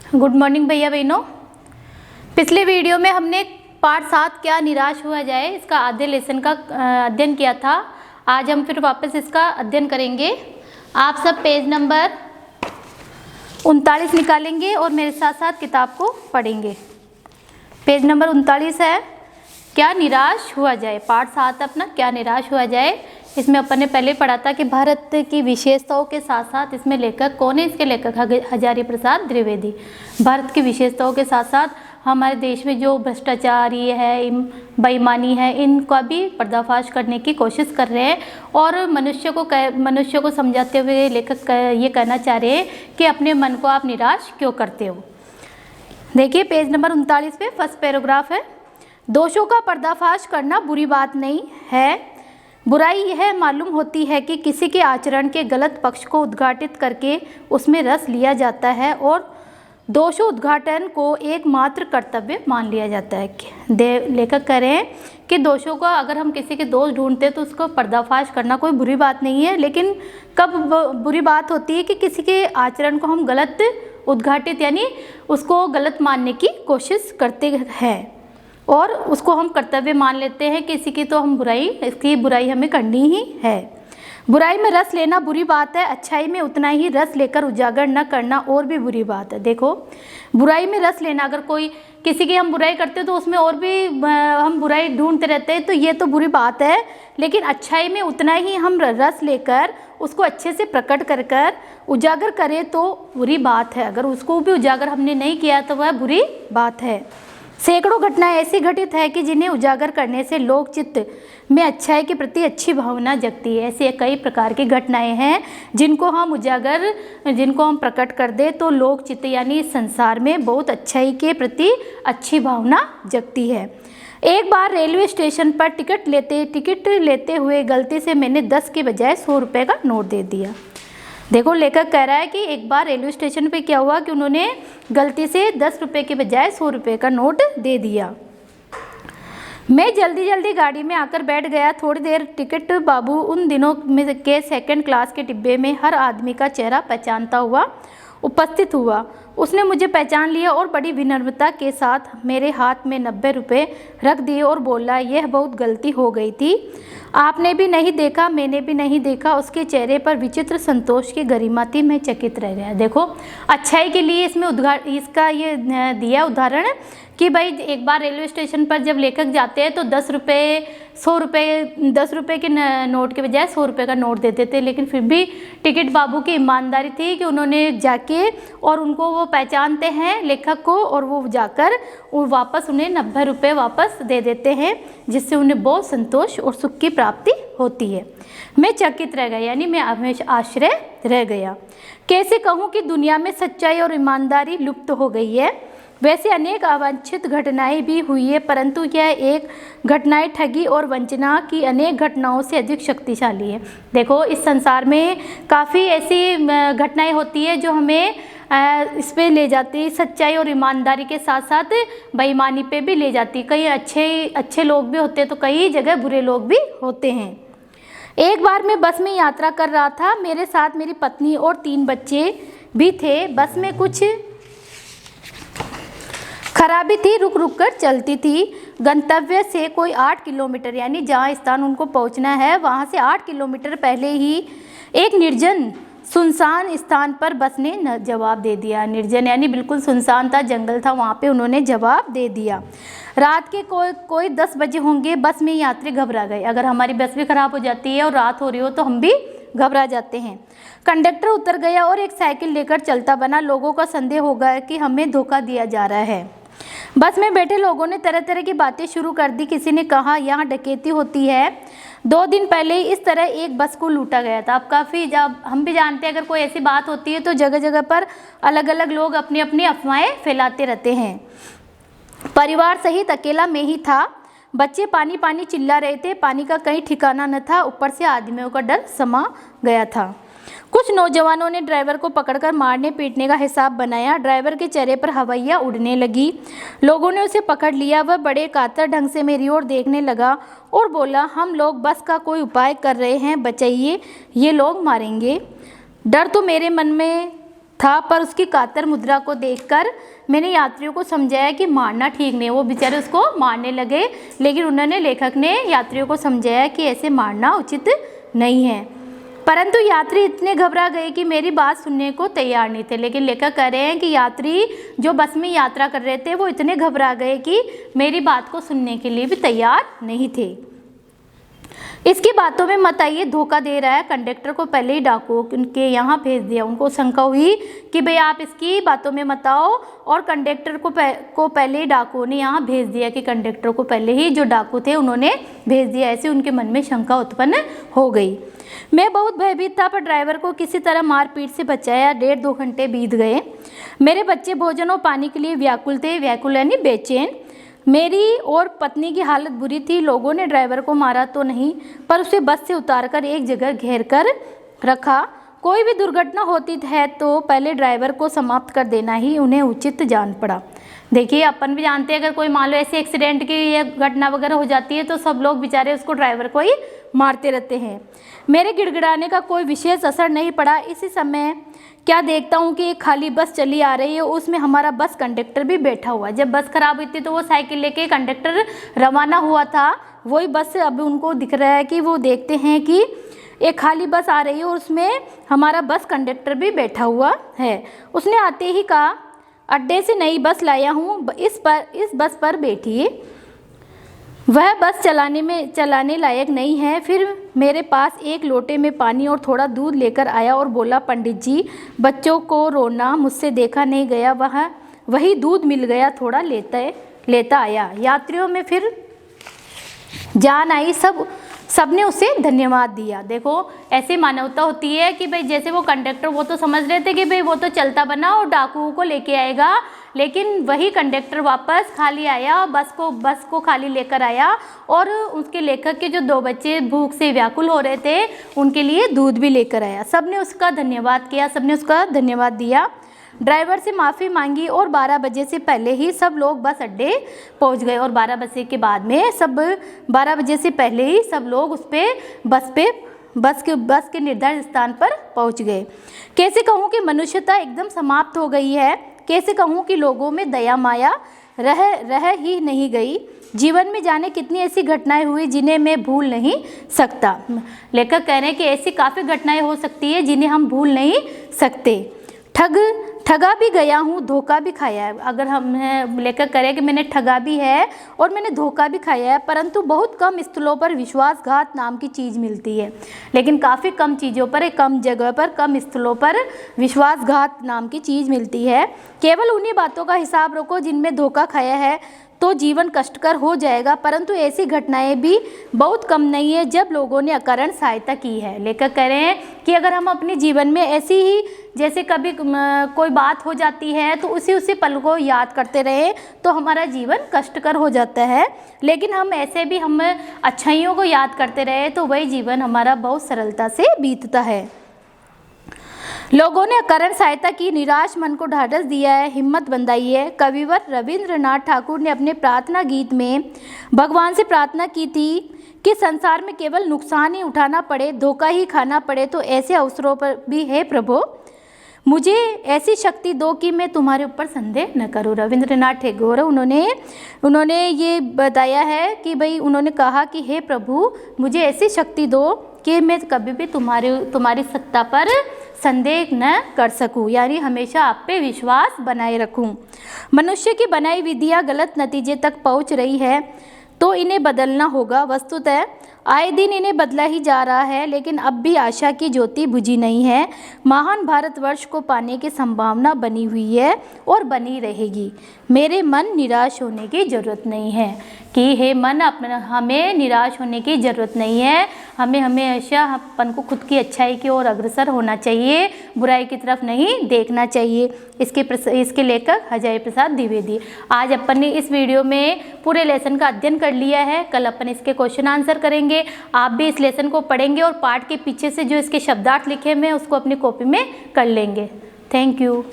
Good morning भैया बहनों। पिछले वीडियो में हमने पार्ट 7 क्या निराश हुआ जाए इसका आधे लेसन का अध्ययन किया था। आज हम फिर वापस इसका अध्ययन करेंगे। आप सब पेज नंबर 39 निकालेंगे और मेरे साथ साथ किताब को पढ़ेंगे। पेज नंबर 39 है क्या निराश हुआ जाए। पार्ट 7 अपना क्या निराश हुआ जाए। इसमें अपन ने पहले पढ़ा था कि भारत की विशेषताओं के साथ साथ इसमें लेखक कौन है। इसके लेखक हजारी प्रसाद द्विवेदी। भारत की विशेषताओं के साथ साथ हमारे देश में जो भ्रष्टाचार ये है, बेईमानी है, इनका भी पर्दाफाश करने की कोशिश कर रहे हैं और मनुष्य को समझाते हुए लेखक ये कहना चाह रहे हैं कि अपने मन को आप निराश क्यों करते हो। देखिए पेज नंबर 39 पे फर्स्ट पैराग्राफ है। दोषों का पर्दाफाश करना बुरी बात नहीं है। बुराई यह मालूम होती है कि किसी के आचरण के गलत पक्ष को उद्घाटित करके उसमें रस लिया जाता है और दोषोद्घाटन को एकमात्र कर्तव्य मान लिया जाता है। लेखक कह रहे हैं कि दोषों का अगर हम किसी के दोष ढूंढते हैं तो उसको पर्दाफाश करना कोई बुरी बात नहीं है, लेकिन कब बुरी बात होती है कि किसी के आचरण को हम गलत उद्घाटित यानी उसको गलत मानने की कोशिश करते हैं और उसको हम कर्तव्य मान लेते हैं कि इसकी तो हम इसकी बुराई हमें करनी ही है। बुराई में रस लेना बुरी बात है, अच्छाई में उतना ही रस लेकर उजागर न करना और भी बुरी बात है। देखो बुराई में रस लेना, अगर कोई किसी की हम बुराई करते हैं तो उसमें और भी हम बुराई ढूंढते रहते हैं तो ये तो बुरी बात है, लेकिन अच्छाई में उतना ही हम रस लेकर उसको अच्छे से प्रकट कर उजागर करें तो बुरी बात है। अगर उसको भी उजागर हमने नहीं किया तो वह बुरी बात है। सैकड़ों घटनाएं ऐसी घटित है कि जिन्हें उजागर करने से लोक चित्त में अच्छाई के प्रति अच्छी भावना जगती है। ऐसी कई प्रकार की घटनाएं हैं जिनको हम प्रकट कर दे तो लोक चित्त यानी संसार में बहुत अच्छाई के प्रति अच्छी भावना जगती है। एक बार रेलवे स्टेशन पर टिकट लेते हुए गलती से मैंने 10 के बजाय 100 रुपये का नोट दे दिया। देखो लेखक कह रहा है कि एक बार रेलवे स्टेशन पे क्या हुआ कि उन्होंने गलती से 10 रुपये के बजाय 100 रुपये का नोट दे दिया। मैं जल्दी गाड़ी में आकर बैठ गया। थोड़ी देर टिकट बाबू उन दिनों में के सेकंड क्लास के डिब्बे में हर आदमी का चेहरा पहचानता हुआ उपस्थित हुआ। उसने मुझे पहचान लिया और बड़ी विनम्रता के साथ मेरे हाथ में 90 रुपये रख दिए और बोला, यह बहुत गलती हो गई थी। आपने भी नहीं देखा, मैंने भी नहीं देखा। उसके चेहरे पर विचित्र संतोष की गरिमा थी। मैं चकित रह गया। देखो अच्छाई के लिए इसमें इसका ये दिया उदाहरण कि भाई एक बार रेलवे स्टेशन पर जब लेखक जाते हैं तो 10 रुपये के नोट के बजाय 100 रुपये का नोट देते थे, लेकिन फिर भी टिकट बाबू की ईमानदारी थी कि उन्होंने जाके और उनको वो पहचानते हैं लेखक को और वो जाकर वापस उन्हें 90 रुपये वापस दे देते हैं, जिससे उन्हें बहुत संतोष और सुख की प्राप्ति होती है। मैं चकित रह गया यानी मैं हमेशा आश्चर्य रह गया। कैसे कहूँ कि दुनिया में सच्चाई और ईमानदारी लुप्त हो गई है। वैसे अनेक अवांछित घटनाएं भी हुई है, परंतु यह एक घटनाएं ठगी और वंचना की अनेक घटनाओं से अधिक शक्तिशाली है। देखो इस संसार में काफ़ी ऐसी घटनाएं होती है जो हमें इस पे ले जाती है, सच्चाई और ईमानदारी के साथ साथ बेईमानी पे भी ले जाती है। कई अच्छे लोग भी होते हैं तो कई जगह बुरे लोग भी होते हैं। एक बार मैं बस में यात्रा कर रहा था। मेरे साथ मेरी पत्नी और 3 बच्चे भी थे। बस में कुछ खराबी थी, रुक कर चलती थी। गंतव्य से कोई 8 किलोमीटर यानी जहाँ स्थान उनको पहुँचना है वहाँ से 8 किलोमीटर पहले ही एक निर्जन सुनसान स्थान पर बस ने जवाब दे दिया। निर्जन यानी बिल्कुल सुनसान था, जंगल था, वहाँ पे उन्होंने जवाब दे दिया। रात के कोई 10 बजे होंगे। बस में यात्री घबरा गए। अगर हमारी बस भी खराब हो जाती है और रात हो रही हो तो हम भी घबरा जाते हैं। कंडक्टर उतर गया और एक साइकिल लेकर चलता बना। लोगों का संदेह होगा कि हमें धोखा दिया जा रहा है। बस में बैठे लोगों ने तरह तरह की बातें शुरू कर दी। किसी ने कहा यहाँ डकैती होती है। 2 दिन पहले इस तरह एक बस को लूटा गया था। अब काफ़ी जब हम भी जानते हैं अगर कोई ऐसी बात होती है तो जगह जगह पर अलग अलग लोग अपनी अपनी अफवाहें फैलाते रहते हैं। परिवार सहित अकेला मैं ही था। बच्चे पानी पानी चिल्ला रहे थे। पानी का कहीं ठिकाना न था। ऊपर से आदमियों का डर समा गया था। कुछ नौजवानों ने ड्राइवर को पकड़कर मारने पीटने का हिसाब बनाया। ड्राइवर के चेहरे पर हवाइयाँ उड़ने लगी। लोगों ने उसे पकड़ लिया। वह बड़े कातर ढंग से मेरी ओर देखने लगा और बोला, हम लोग बस का कोई उपाय कर रहे हैं, बचाइए, ये लोग मारेंगे। डर तो मेरे मन में था, पर उसकी कातर मुद्रा को देखकर मैंने यात्रियों को समझाया कि मारना ठीक नहीं है। वो बेचारे उसको मारने लगे, लेकिन उन्होंने, लेखक ने यात्रियों को समझाया कि ऐसे मारना उचित नहीं है। परंतु यात्री इतने घबरा गए कि मेरी बात सुनने को तैयार नहीं थे। लेकिन लेखक कह रहे हैं कि यात्री जो बस में यात्रा कर रहे थे वो इतने घबरा गए कि मेरी बात को सुनने के लिए भी तैयार नहीं थे। इसकी बातों में मत आइए, धोखा दे रहा है। कंडक्टर को पहले ही डाकुओं के यहाँ भेज दिया। उनको शंका हुई कि भाई आप इसकी बातों में मत आओ, और कंडक्टर को पहले ही डाकुओं ने यहाँ भेज दिया कि कंडक्टर को पहले ही जो डाकू थे उन्होंने भेज दिया। ऐसे उनके मन में शंका उत्पन्न हो गई। मैं बहुत भयभीत था, पर ड्राइवर को किसी तरह मारपीट से बचाया। 1.5-2 घंटे बीत गए। मेरे बच्चे भोजन और पानी के लिए व्याकुल थे। व्याकुल यानी बेचैन। मेरी और पत्नी की हालत बुरी थी। लोगों ने ड्राइवर को मारा तो नहीं, पर उसे बस से उतारकर एक जगह घेर कर रखा। कोई भी दुर्घटना होती है तो पहले ड्राइवर को समाप्त कर देना ही उन्हें उचित जान पड़ा। देखिए, अपन भी जानते हैं अगर कोई मान लो ऐसे एक्सीडेंट की या घटना वगैरह हो जाती है तो सब लोग बेचारे उसको, ड्राइवर को ही मारते रहते हैं। मेरे गिड़गिड़ाने का कोई विशेष असर नहीं पड़ा। इसी समय क्या देखता हूँ कि एक खाली बस चली आ रही है, उसमें हमारा बस कंडक्टर भी बैठा हुआ। जब बस खराब हुई थी तो वो साइकिल लेके कंडक्टर रवाना हुआ था। वही बस अब उनको दिख रहा है कि वो देखते हैं कि एक खाली बस आ रही है और उसमें हमारा बस कंडक्टर भी बैठा हुआ है। उसने आते ही कहा, अड्डे से नई बस लाया हूँ, इस बस पर बैठिए। वह बस चलाने लायक नहीं है। फिर मेरे पास एक लोटे में पानी और थोड़ा दूध लेकर आया और बोला, पंडित जी, बच्चों को रोना मुझसे देखा नहीं गया, वही दूध मिल गया, थोड़ा लेता आया। यात्रियों में फिर जान आई। सबने उसे धन्यवाद दिया। देखो, ऐसी मानवता होती है कि भाई जैसे वो कंडक्टर, वो तो समझ रहे थे कि भाई वो तो चलता बना और डाकुओं को लेके आएगा, लेकिन वही कंडक्टर वापस खाली आया और बस को खाली लेकर आया, और उसके लेखक के जो 2 बच्चे भूख से व्याकुल हो रहे थे उनके लिए दूध भी लेकर आया। सबने उसका धन्यवाद किया, सबने उसका धन्यवाद दिया। ड्राइवर से माफ़ी मांगी और 12 बजे से पहले ही सब लोग बस अड्डे पहुंच गए। और 12 बजे के बाद में 12 बजे से पहले ही सब लोग बस के निर्धारित स्थान पर पहुंच गए। कैसे कहूँ कि मनुष्यता एकदम समाप्त हो गई है। कैसे कहूँ कि लोगों में दया माया रह ही नहीं गई। जीवन में जाने कितनी ऐसी घटनाएं हुई जिन्हें मैं भूल नहीं सकता। लेखक कह रहे हैं कि ऐसी काफ़ी घटनाएं हो सकती है जिन्हें हम भूल नहीं सकते। ठगा भी गया हूँ, धोखा भी खाया है। अगर हम लेखक करें कि मैंने ठगा भी है और मैंने धोखा भी खाया है, परंतु बहुत कम स्थलों पर विश्वासघात नाम की चीज़ मिलती है। लेकिन काफ़ी कम चीज़ों पर, कम जगह पर, कम स्थलों पर विश्वासघात नाम की चीज़ मिलती है। केवल उन्हीं बातों का हिसाब रखो जिनमें धोखा खाया है, तो जीवन कष्टकर हो जाएगा। परंतु ऐसी घटनाएं भी बहुत कम नहीं है जब लोगों ने अकारण सहायता की है। लेखक कह रहे हैं कि अगर हम अपने जीवन में ऐसी ही, जैसे कभी कोई बात हो जाती है तो उसी पल को याद करते रहे तो हमारा जीवन कष्टकर हो जाता है। लेकिन हम ऐसे भी हम अच्छाइयों को याद करते रहे तो वही जीवन हमारा बहुत सरलता से बीतता है। लोगों ने अकारण सहायता की, निराश मन को ढाढ़स दिया है, हिम्मत बंधाई है। कविवर रविंद्रनाथ ठाकुर ने अपने प्रार्थना गीत में भगवान से प्रार्थना की थी कि संसार में केवल नुकसान ही उठाना पड़े, धोखा ही खाना पड़े तो ऐसे अवसरों पर भी, हे प्रभु, मुझे ऐसी शक्ति दो कि मैं तुम्हारे ऊपर संदेह न करूँ। रविंद्रनाथ टैगोर उन्होंने ये बताया है कि भाई उन्होंने कहा कि हे प्रभु, मुझे ऐसी शक्ति दो कि मैं कभी भी तुम्हारी सत्ता पर संदेह न कर सकूं, यानी हमेशा आप पे विश्वास बनाए रखूं। मनुष्य की बनाई विधियां गलत नतीजे तक पहुंच रही है तो इन्हें बदलना होगा। वस्तुतः आए दिन इन्हें बदला ही जा रहा है, लेकिन अब भी आशा की ज्योति बुझी नहीं है। महान भारतवर्ष को पाने की संभावना बनी हुई है और बनी रहेगी। मेरे मन निराश होने की ज़रूरत नहीं है कि हे मन, हमें निराश होने की ज़रूरत नहीं है। हमें हमेशा अपन को खुद की अच्छाई की ओर अग्रसर होना चाहिए, बुराई की तरफ नहीं देखना चाहिए। इसके लेखक हजारी प्रसाद द्विवेदी। आज अपन ने इस वीडियो में पूरे लेसन का अध्ययन कर लिया है। कल अपन इसके क्वेश्चन आंसर करेंगे। आप भी इस लेसन को पढ़ेंगे और पाठ के पीछे से जो इसके शब्दार्थ लिखे हुए हैं उसको अपनी कॉपी में कर लेंगे। Thank you.